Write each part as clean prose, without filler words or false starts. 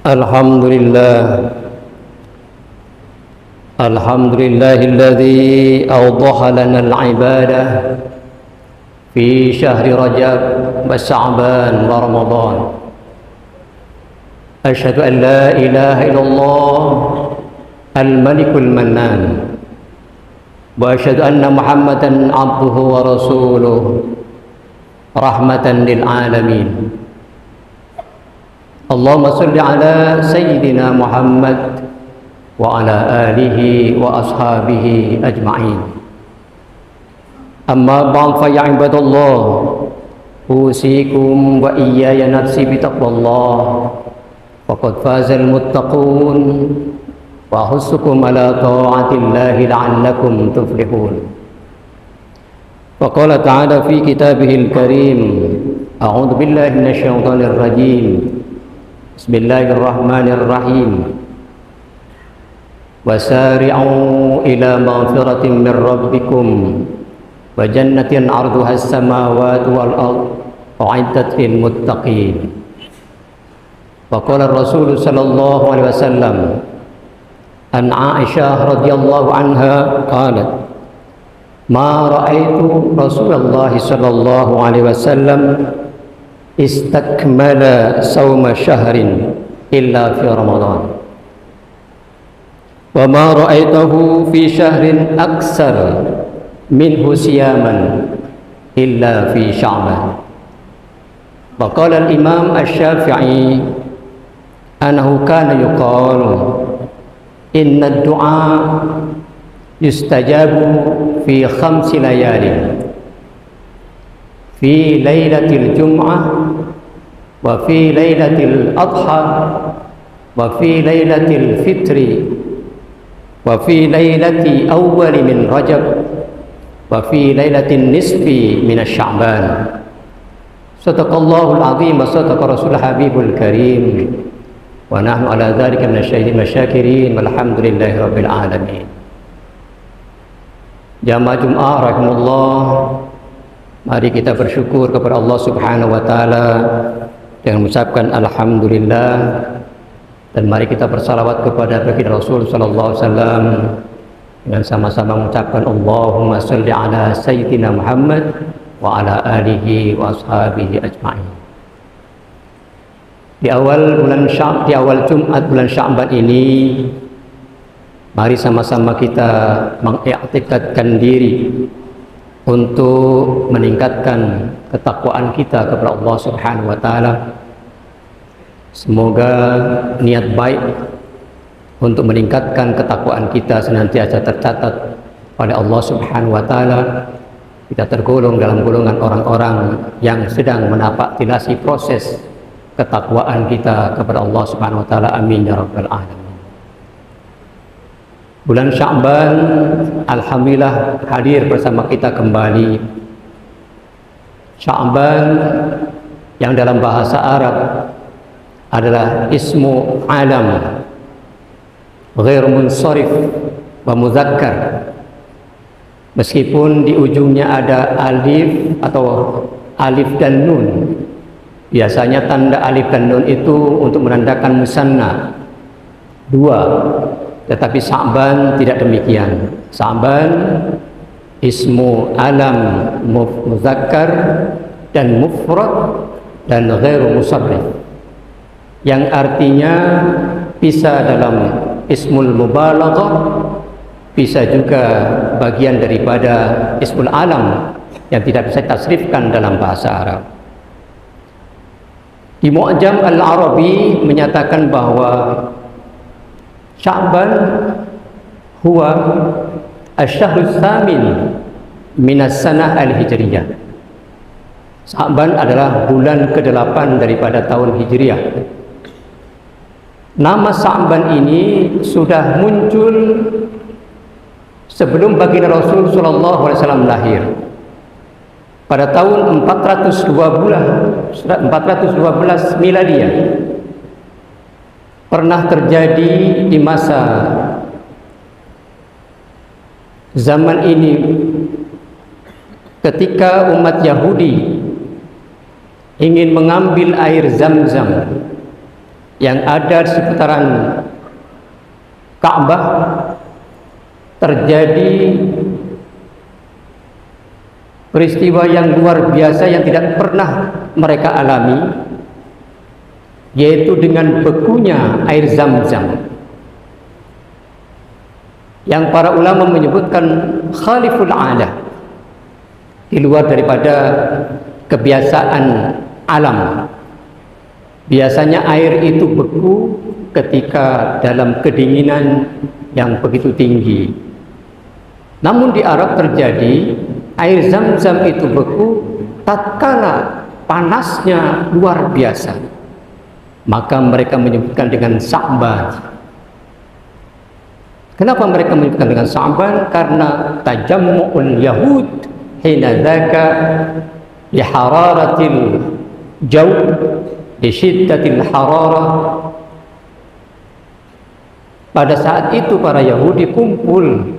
Alhamdulillah, alhamdulillahilladzi awdaha lana al-ibadah fi syahri Rajab wa Sya'ban wa Ramadan. Asyhadu an la ilaha illallah al-malikul mannan wa asyhadu anna Muhammadan abduhu wa rasuluh rahmatan lil alamin. Allahumma salli ala sayyidina Muhammad wa ala alihi wa ashabihi ajma'in. Amma ba'd fa ya ibadallah, usikum wa iyaya nafsi bitaqwallah. Faqad fazal muttaqun wa hussukum ala ta'atillahi la'allakum tuflihun. Wa qala ta'ala fi kitabihil karim, a'udzu billahi minasyaitonir rajim. Bismillahirrahmanirrahim. Wasari'u ila maghfiratin min rabbikum wa jannatin 'arduha as-samawati wal ardh u'iddat lil muttaqin. Wa qala ar-rasul sallallahu alaihi wasallam an Aisyah radhiyallahu anha qalat ma ra'aitu Rasulullah sallallahu alaihi wasallam istakmala sawma syahrin illa fi Ramadan wa ma ra'aitahu fi syahrin aksar minhu siyaman illa fi Sya'ban. Wa qala al-Imam Asy-Syafi'i annahu kana yuqalu inna ad-du'a yustajabu fi khamsi layalin fi lailatul jum'ah wa fi lailatul adha wa fi lailatul fitri wa fi lailati awwal min rajab wa fi lailatin nisfi min asy-sya'ban. Sadaqallahul azim wa sadaqa rasul habibul karim wa nahnu ala dzalika minasyahidin masyakirin walhamdulillahi rabbil alamin. Jamaah Jumat rahimakumullah, mari kita bersyukur kepada Allah Subhanahu wa taala dengan mengucapkan alhamdulillah, dan mari kita bersalawat kepada baginda Rasul sallallahu alaihi wasallam dengan sama-sama mengucapkan Allahumma shalli ala sayyidina Muhammad wa ala alihi wa ashabihi ajma'in. Di awal Jumat bulan Sya'ban ini, mari sama-sama kita mengiktikadkan diri untuk meningkatkan ketakwaan kita kepada Allah Subhanahu wa taala. Semoga niat baik untuk meningkatkan ketakwaan kita senantiasa tercatat oleh Allah Subhanahu wa taala. Kita tergolong dalam golongan orang-orang yang sedang menapaktilasi proses ketakwaan kita kepada Allah Subhanahu wa taala. Amin ya rabbal alamin. Bulan Sya'ban alhamdulillah hadir bersama kita kembali. Sya'ban yang dalam bahasa Arab adalah ismu alam ghair munsharif wa muzakkar. Meskipun di ujungnya ada alif atau alif dan nun, biasanya tanda alif dan nun itu untuk menandakan musanna, dua. Tetapi Sya'ban tidak demikian. Sya'ban ismu alam muzakkar dan mufrad dan ghairu musarrif, yang artinya bisa dalam ismul mubalaghah, bisa juga bagian daripada ismul alam yang tidak bisa ditasrifkan dalam bahasa Arab. Di Mu'jam Al-Arabi menyatakan bahwa Sya'ban huwa asy-syahrus tsamin minas sanah al-hijriyah. Sya'ban adalah bulan ke-8 daripada tahun Hijriah. Nama Sya'ban ini sudah muncul sebelum baginda Rasul sallallahu alaihi wasallam lahir. Pada tahun 412 Miladiyah pernah terjadi di masa zaman ini ketika umat Yahudi ingin mengambil air Zam-Zam yang ada di seputaran Ka'bah terjadi peristiwa yang luar biasa yang tidak pernah mereka alami, yaitu dengan bekunya air Zam-Zam yang para ulama menyebutkan khaliful adah, di luar daripada kebiasaan alam. Biasanya air itu beku ketika dalam kedinginan yang begitu tinggi. Namun di Arab terjadi air Zam-Zam itu beku tatkala panasnya luar biasa. Maka mereka menyebutkan dengan Sa'ban. Kenapa mereka menyebutkan dengan Sa'ban? Karena tajammu'ul Yahud hina dzaka li hararatil jaw, li syiddatil hararah. Pada saat itu para Yahudi kumpul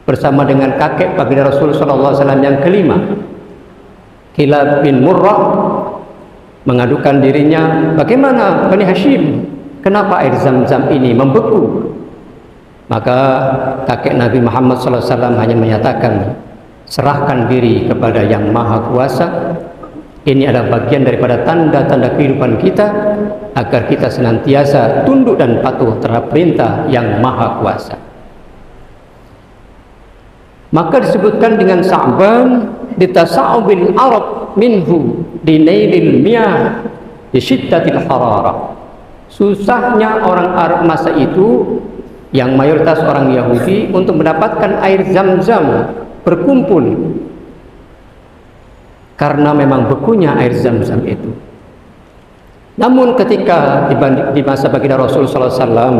bersama dengan kakek baginda Rasul sallallahu alaihi wasallam yang kelima, Kilab bin Murrah, mengadukan dirinya, bagaimana Bani Hashim, kenapa air Zam-Zam ini membeku? Maka kakek Nabi Muhammad sallallahu alaihi wasallam hanya menyatakan, serahkan diri kepada yang maha kuasa. Ini adalah bagian daripada tanda-tanda kehidupan kita, agar kita senantiasa tunduk dan patuh terhadap perintah yang maha kuasa. Maka disebutkan dengan Sa'ban, litasa'ubil Arab minhu dinailil miyah bisyiddatil hararah. Susahnya orang Arab masa itu, yang mayoritas orang Yahudi, untuk mendapatkan air Zam-Zam berkumpul karena memang bekunya air Zam-Zam itu. Namun ketika di masa baginda Rasul sallallahu alaihi wasallam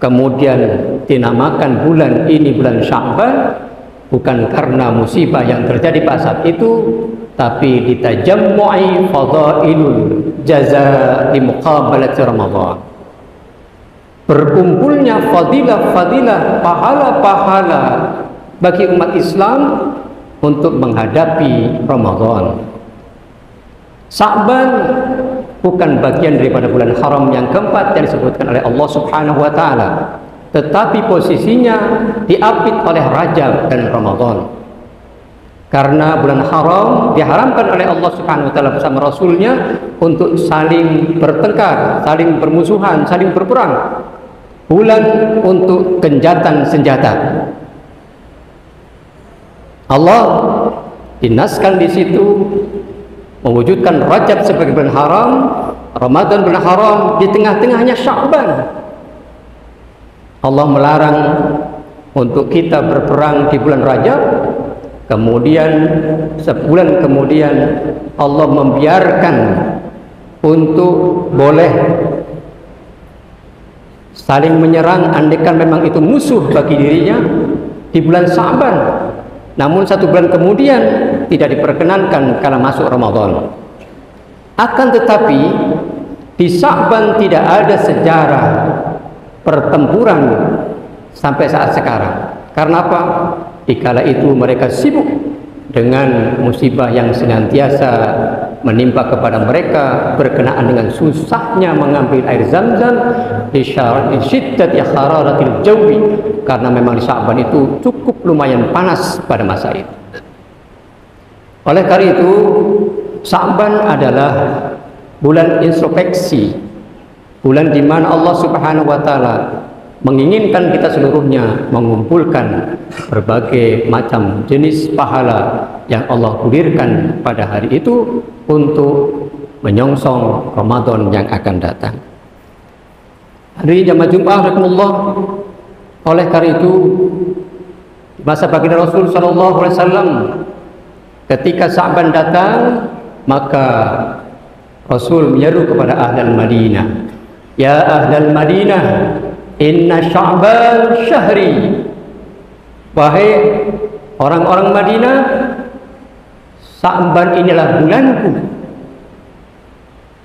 kemudian dinamakan bulan ini bulan Sya'ban, bukan karena musibah yang terjadi pada saat itu, tapi ditajammu'i fadailul jaza di muqabalati Ramadan. Berkumpulnya fadilah-fadilah, pahala-pahala bagi umat Islam untuk menghadapi Ramadan. Sa'ban bukan bagian daripada bulan haram yang keempat yang disebutkan oleh Allah Subhanahu wa taala, tetapi posisinya diapit oleh Rajab dan Ramadan. Karena bulan haram diharamkan oleh Allah Subhanahu wa taala bersama Rasulnya untuk saling bertengkar, saling bermusuhan, saling berperang. Bulan untuk genjatan senjata. Allah dinaskan di situ mewujudkan Rajab sebagai bulan haram, Ramadan bulan haram, di tengah-tengahnya Sya'ban. Allah melarang untuk kita berperang di bulan Rajab, kemudian sebulan kemudian Allah membiarkan untuk boleh saling menyerang andaikan memang itu musuh bagi dirinya di bulan Sya'ban. Namun satu bulan kemudian tidak diperkenankan kala masuk Ramadan. Akan tetapi di Sya'ban tidak ada sejarah pertempuran sampai saat sekarang. Karena apa? Dikala itu mereka sibuk dengan musibah yang senantiasa menimpa kepada mereka berkenaan dengan susahnya mengambil air Zam-Zam di syiddati hararatil jawi, karena memang di Sya'ban itu cukup lumayan panas pada masa itu. Oleh karena itu Sya'ban adalah bulan introspeksi, bulan di mana Allah Subhanahu wa taala menginginkan kita seluruhnya mengumpulkan berbagai macam jenis pahala yang Allah gulirkan pada hari itu untuk menyongsong Ramadan yang akan datang. Hari jamaah Jumat rahimakumullah, oleh karena itu masa baginda Rasul sallallahu alaihi wasallam ketika Sya'ban datang, maka Rasul menyeru kepada ahlul Madinah, ya ahlul Madinah, inna Sya'ban syahri. Wahai orang-orang Madinah, Sya'ban inilah bulanku.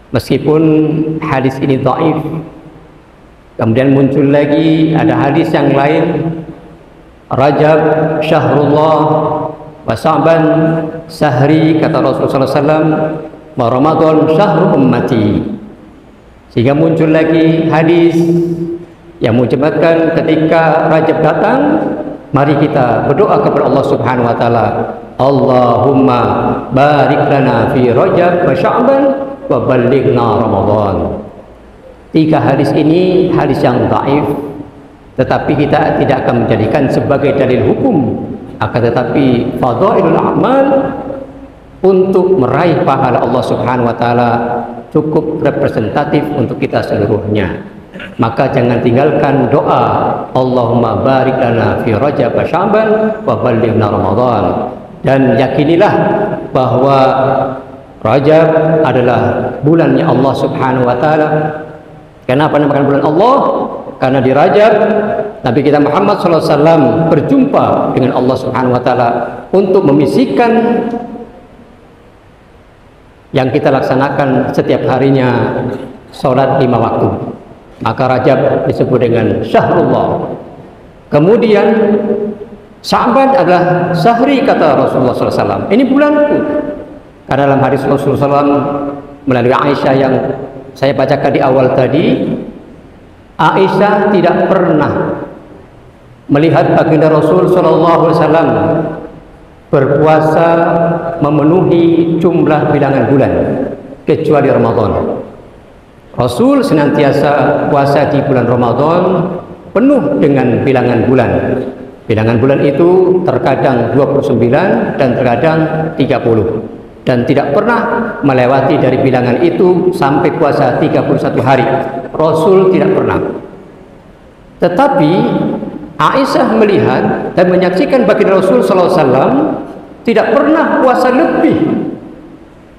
Meskipun hadis ini dhaif, kemudian muncul lagi ada hadis yang lain, Rajab syahrullah wa Sya'ban syahri, kata Rasulullah SAW, wa Ramadan syahru ummati. Sehingga muncul lagi hadis yang menjelaskan ketika Rajab datang, mari kita berdoa kepada Allah Subhanahu wa taala, Allahumma barik lana fi Rajab wa Sya'ban wa ballighna Ramadan. 3 hadis ini hadis yang dhaif, tetapi kita tidak akan menjadikan sebagai dalil hukum, akan tetapi fadhailul a'mal untuk meraih pahala Allah Subhanahu wa taala cukup representatif untuk kita seluruhnya. Maka jangan tinggalkan doa Allahumma barik lana fi Rajab wa Sya'ban wa ballighna Ramadan, dan yakinilah bahwa Rajab adalah bulannya Allah Subhanahu wa taala. Kenapa namakan bulan Allah? Karena di Rajab Nabi kita Muhammad SAW berjumpa dengan Allah Subhanahu wa taala untuk memisikan yang kita laksanakan setiap harinya, sholat 5 waktu. Maka Rajab disebut dengan Syahrullah. Kemudian Sya'ban adalah syahri, kata Rasulullah SAW. Ini bulanku. Karena dalam hadis Rasulullah SAW melalui Aisyah yang saya bacakan di awal tadi, Aisyah tidak pernah melihat baginda Rasul SAW berpuasa memenuhi jumlah bilangan bulan kecuali Ramadan. Rasul senantiasa puasa di bulan Ramadan penuh dengan bilangan bulan. Bilangan bulan itu terkadang 29 dan terkadang 30, dan tidak pernah melewati dari bilangan itu sampai puasa 31 hari. Rasul tidak pernah. Tetapi Aisyah melihat dan menyaksikan baginda Rasul SAW tidak pernah puasa lebih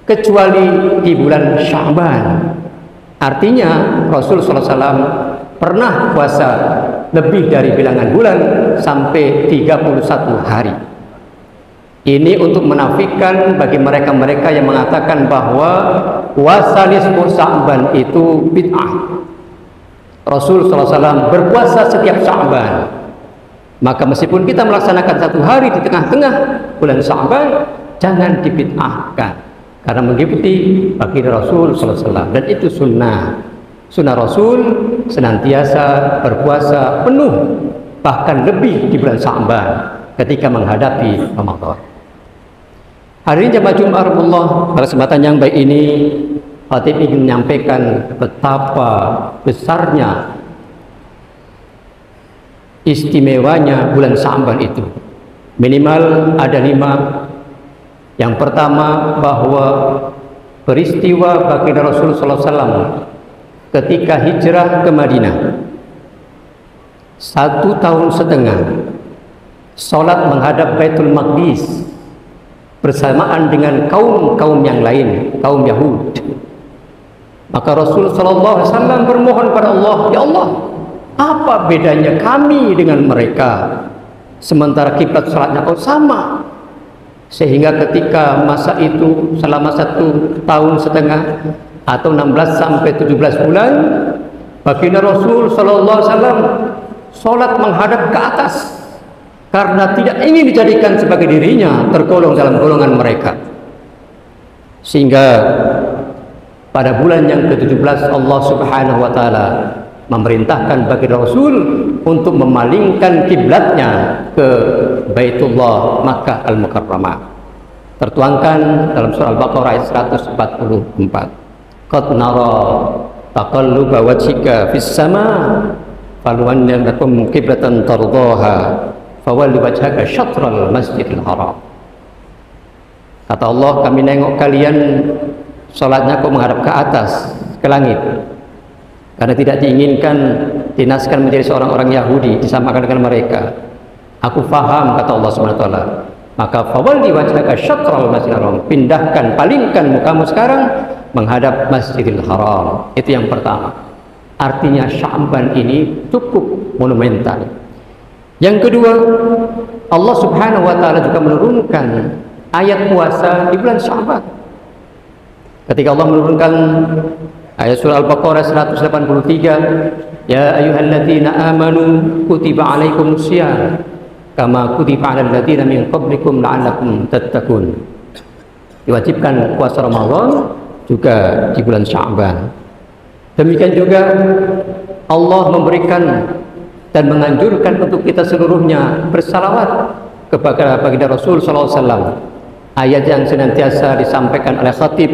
kecuali di bulan Sya'ban. Artinya Rasul SAW pernah puasa lebih dari bilangan bulan sampai 31 hari. Ini untuk menafikan bagi mereka-mereka yang mengatakan bahwa puasa nisfu Sya'ban itu bid'ah. Rasul SAW berpuasa setiap Sya'ban. Maka meskipun kita melaksanakan 1 hari di tengah-tengah bulan Sya'ban, jangan dibid'ahkan, karena mengikuti baginda Rasul SAW, dan itu sunnah. Sunnah Rasul senantiasa berpuasa penuh, bahkan lebih di bulan Sya'ban ketika menghadapi Ramadan. Hari ini jamaah Jumat Allah, pada kesempatan yang baik ini, Khatib ingin menyampaikan betapa besarnya, istimewanya bulan Sya'ban itu. Minimal ada 5. Yang pertama, bahwa peristiwa baginda Rasul SAW ketika hijrah ke Madinah 1,5 tahun, sholat menghadap Baitul Maqdis bersamaan dengan kaum-kaum yang lain, kaum Yahudi. Maka Rasul SAW bermohon pada Allah, ya Allah, apa bedanya kami dengan mereka, sementara kiblat salatnya kau sama? Sehingga ketika masa itu selama 1,5 tahun atau 16 sampai 17 bulan, baginda Rasul SAW sholat menghadap ke atas karena tidak ingin dijadikan sebagai dirinya tergolong dalam golongan mereka. Sehingga pada bulan yang ke-17 Allah Subhanahu wa taala memerintahkan bagi Rasul untuk memalingkan kiblatnya ke Baitullah Makkah Al-Mukarramah. Tertuangkan dalam surah Al-Baqarah ayat 144. Qad nara taqalluba wajhika fis sama' faluwannakum qiblatan tardaha fawalli wajhaka syatral masjidil haram. Kata Allah, kami nengok kalian salatnya kau menghadap ke atas, ke langit, karena tidak diinginkan dinaskan menjadi seorang orang Yahudi, disamakan dengan mereka. Aku faham, kata Allah SWT, maka fawalli wajhaka syatral masjidil haram, pindahkan, palingkan mukamu sekarang menghadap Masjidil Haram. Itu yang pertama. Artinya Sya'ban ini cukup monumental. Yang kedua, Allah Subhanahu wa taala juga menurunkan ayat puasa di bulan Sya'ban. Ketika Allah menurunkan ayat surah Al-Baqarah 183, ya ayyuhalladzina amanu kutiba alaikumus syiyam kama kutiba alal ladzina min qablikum la'allakum tattaqun. Diwajibkan puasa Ramadan juga di bulan Sya'ban. Demikian juga Allah memberikan dan menganjurkan untuk kita seluruhnya bersalawat kepada baginda Rasul sallallahu alaihi wasallam. Ayat yang senantiasa disampaikan oleh khatib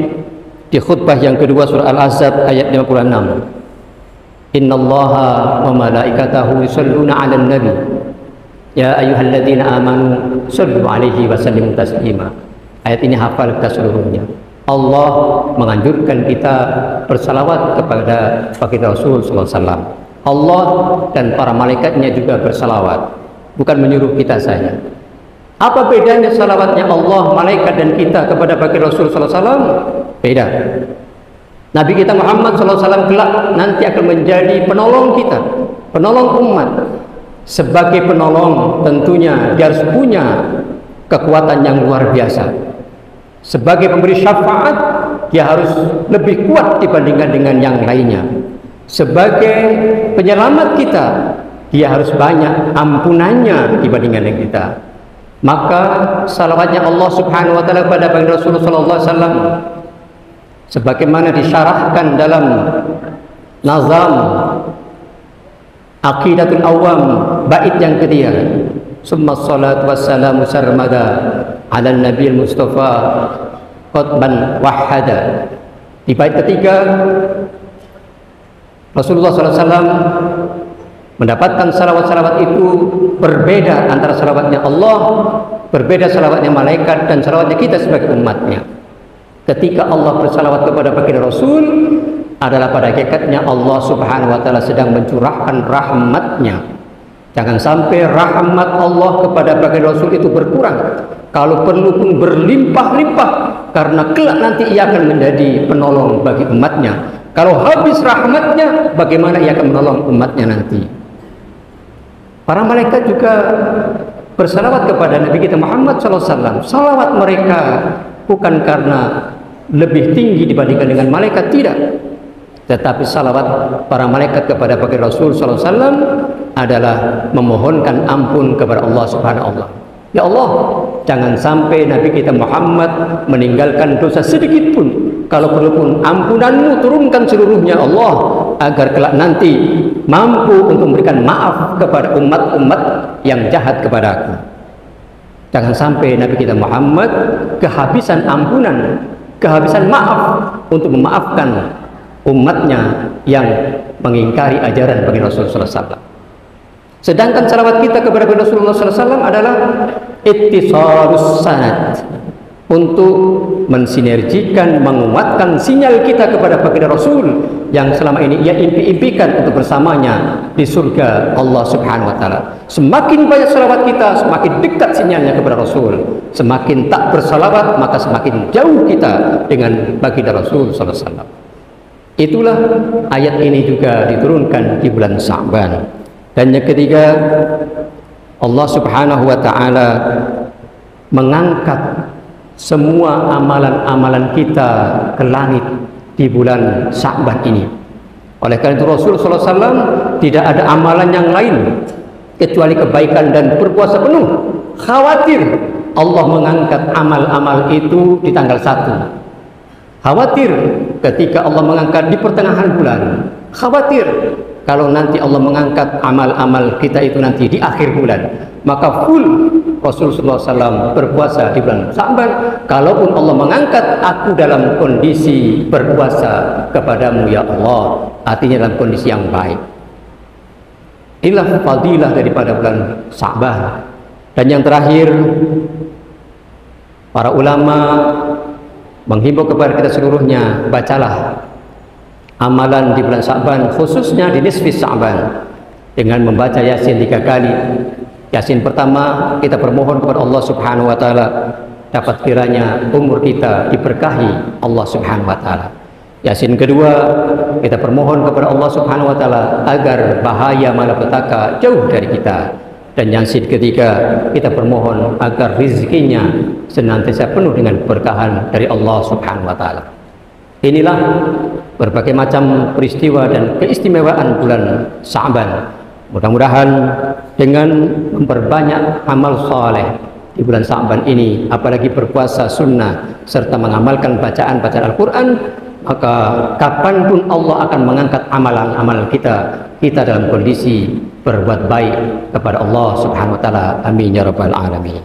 di khutbah yang kedua surah Al-Ahzab ayat 56. Innallaha wa malaikatahu yusholluna 'alan nabi ya ayyuhalladzina amanu shallu 'alaihi wa sallimu taslima. Ayat ini hafal kita seluruhnya. Allah menganjurkan kita bersalawat kepada baginda Rasul sallallahu alaihi wasallam. Allah dan para malaikatnya juga bersalawat, bukan menyuruh kita saja. Apa bedanya salawatnya Allah, malaikat dan kita kepada baginda Rasul sallallahu alaihi wasallam? Beda. Nabi kita Muhammad sallallahu alaihi wasallam kelak nanti akan menjadi penolong kita, penolong umat. Sebagai penolong tentunya dia harus punya kekuatan yang luar biasa. Sebagai pemberi syafaat, dia harus lebih kuat dibandingkan dengan yang lainnya. Sebagai penyelamat kita, dia harus banyak ampunannya dibandingkan dengan kita. Maka salawatnya Allah Subhanahu wa taala kepada baginda Rasulullah sallallahu alaihi wasallam sebagaimana disyarahkan dalam nazam Aqidatul Awam bait yang ketiga. Summa salatu wassalamu sarmada ala Nabil Mustafa qatban wahada. Di bait ketiga Rasulullah SAW mendapatkan salawat-salawat itu berbeda antara salawatnya Allah, berbeda salawatnya malaikat dan salawatnya kita sebagai umatnya. Ketika Allah bersalawat kepada baginda Rasul adalah pada hakikatnya Allah Subhanahu wa taala sedang mencurahkan rahmatnya. Jangan sampai rahmat Allah kepada baginda Rasul itu berkurang. Kalau perlu pun berlimpah-limpah, karena kelak nanti ia akan menjadi penolong bagi umatnya. Kalau habis rahmatnya, bagaimana ia akan menolong umatnya nanti? Para malaikat juga bersalawat kepada Nabi kita Muhammad SAW. Salawat mereka bukan karena lebih tinggi dibandingkan dengan malaikat, tidak. Tetapi salawat para malaikat kepada baginda Rasul SAW adalah memohonkan ampun kepada Allah Subhanahu wa taala. Ya Allah, jangan sampai Nabi kita Muhammad meninggalkan dosa sedikit pun. Kalau perlu pun ampunanmu turunkan seluruhnya Allah, agar kelak nanti mampu untuk memberikan maaf kepada umat-umat yang jahat kepada aku. Jangan sampai Nabi kita Muhammad kehabisan ampunan, kehabisan maaf untuk memaafkan umatnya yang mengingkari ajaran baginda Rasulullah SAW. Sedangkan salawat kita kepada Rasulullah SAW adalah ittisalus sanad, untuk mensinergikan, menguatkan sinyal kita kepada baginda Rasul yang selama ini ia impi-impikan untuk bersamanya di surga Allah Subhanahu wa taala. Semakin banyak salawat kita, semakin dekat sinyalnya kepada Rasul. Semakin tak bersalawat, maka semakin jauh kita dengan baginda Rasul sallallahu alaihi wasallam. Itulah ayat ini juga diturunkan di bulan Sya'ban. Dan yang ketiga, Allah Subhanahu wa taala mengangkat semua amalan-amalan kita ke langit di bulan Sya'ban ini. Oleh karena itu Rasul sallallahu alaihi wasallam tidak ada amalan yang lain kecuali kebaikan dan berpuasa penuh. Khawatir Allah mengangkat amal-amal itu di tanggal 1. Khawatir ketika Allah mengangkat di pertengahan bulan. Khawatir kalau nanti Allah mengangkat amal-amal kita itu nanti di akhir bulan. Maka full Rasulullah SAW berpuasa di bulan Sya'ban. Kalaupun Allah mengangkat aku dalam kondisi berpuasa kepadamu ya Allah, artinya dalam kondisi yang baik. Inilah fadilah daripada bulan Sya'ban. Dan yang terakhir, para ulama menghimbau kepada kita seluruhnya, bacalah amalan di bulan Sya'ban, khususnya di nisfi Sya'ban, dengan membaca Yasin 3 kali. Yasin pertama kita bermohon kepada Allah Subhanahu wa taala dapat kiranya umur kita diberkahi Allah Subhanahu wa taala. Yasin kedua kita bermohon kepada Allah Subhanahu wa taala agar bahaya malapetaka jauh dari kita. Dan Yasin ketiga kita bermohon agar rezekinya senantiasa penuh dengan keberkahan dari Allah Subhanahu wa taala. Inilah berbagai macam peristiwa dan keistimewaan bulan Sya'ban. Mudah-mudahan dengan memperbanyak amal saleh di bulan Sya'ban ini, apalagi berpuasa sunnah serta mengamalkan bacaan-bacaan Al-Quran, maka kapanpun Allah akan mengangkat amalan-amalan kita dalam kondisi berbuat baik kepada Allah Subhanahu wa taala. Amin ya rabbal alamin.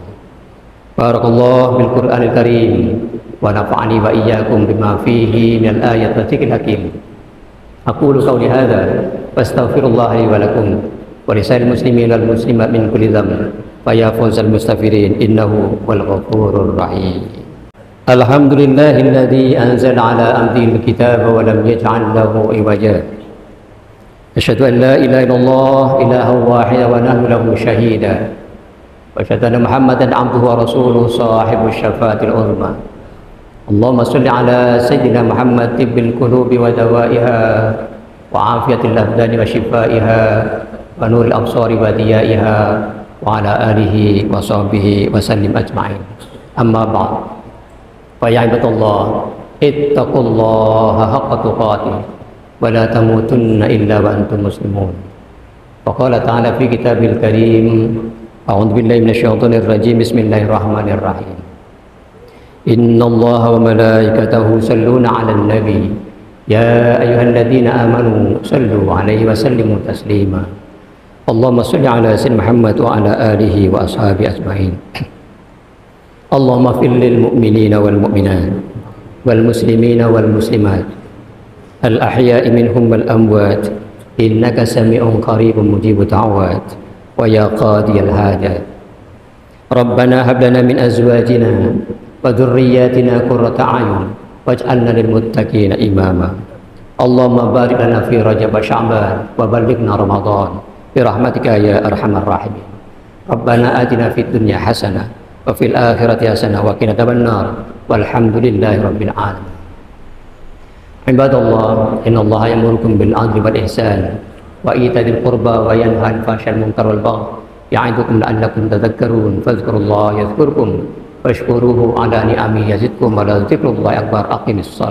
Barakallahu bil Qur'anil Karim wa nafa'ani wa iyyakum bima fihi minal ayati wa dzikril hakim. Aqulu qawli hadza wastaghfirullah li wa lakum wa lisa'il muslimin wal muslimat min kulli dhanb fa ya fawzal mustaghfirin innahu wal ghafurur rahim. Alhamdulillahilladzi anzala ala abdihi al-kitaba wa lam yaj'al lahu iwaja. Asyhadu an la ilaha illallah ilaha wahida wa nahnu lahu syahida. Wa asyhadu anna Muhammadan 'abduhu wa rasuluhu sahibus syafaatil 'uzma. Allahumma shalli ala sayyidina Muhammad tibbil qulubi wa dawaiha wa afiyatil abdani wa shifaiha wa nuril absari wa diyaiha wa ala alihi wa sahbihi wa sallim ajma'in. Amma ba'd. Fa ya ibadallah ittaqullaha haqqa tuqatih wa la tamutunna illa wa antum muslimun. Wa qala ta'ala fi kitabil karim a'udzu billahi minasy syaithanir rajim bismillahirrahmanirrahim. Innallaha wa malaikatahu yusholluna 'alan nabi ya ayyuhalladzina amanu shallu 'alaihi wa sallimu taslima. Allahumma shalli 'ala sayyidina Muhammad wa 'ala alihi wa ashabihi ajma'in. Allahumma fil lil mu'minina wal mu'minat wal muslimina wal muslimat al ahya'i minhum wal amwat innaka sami'un qaribun mujibud da'wat wa ya qadiyal hajat. Rabbana hab lana min azwajina wa dhurriyyatina qurrata a'yun waj'alna lil muttaqina imama. Allahumma barik lana fi Rajab wa Sya'ban wa ballighna Ramadan bi rahmatika ya arhamar rahimin. Rabbana atina fid dunya hasanah wa fil akhirati hasanah wa qina adzabannar walhamdulillahi rabbil alamin. Ibadallah, innallaha ya'murukum bil 'adli wal ihsan wa ita'il qurba wa yanha 'anil fahsya'i wal munkari wal baghi ya'idukum la'allakum tadhakkarun. Fadhkurullaha yadhkurkum washkuruhu 'ala ni'amihi yazidkum wa la dzikrullahi akbar. Aqimis shalah.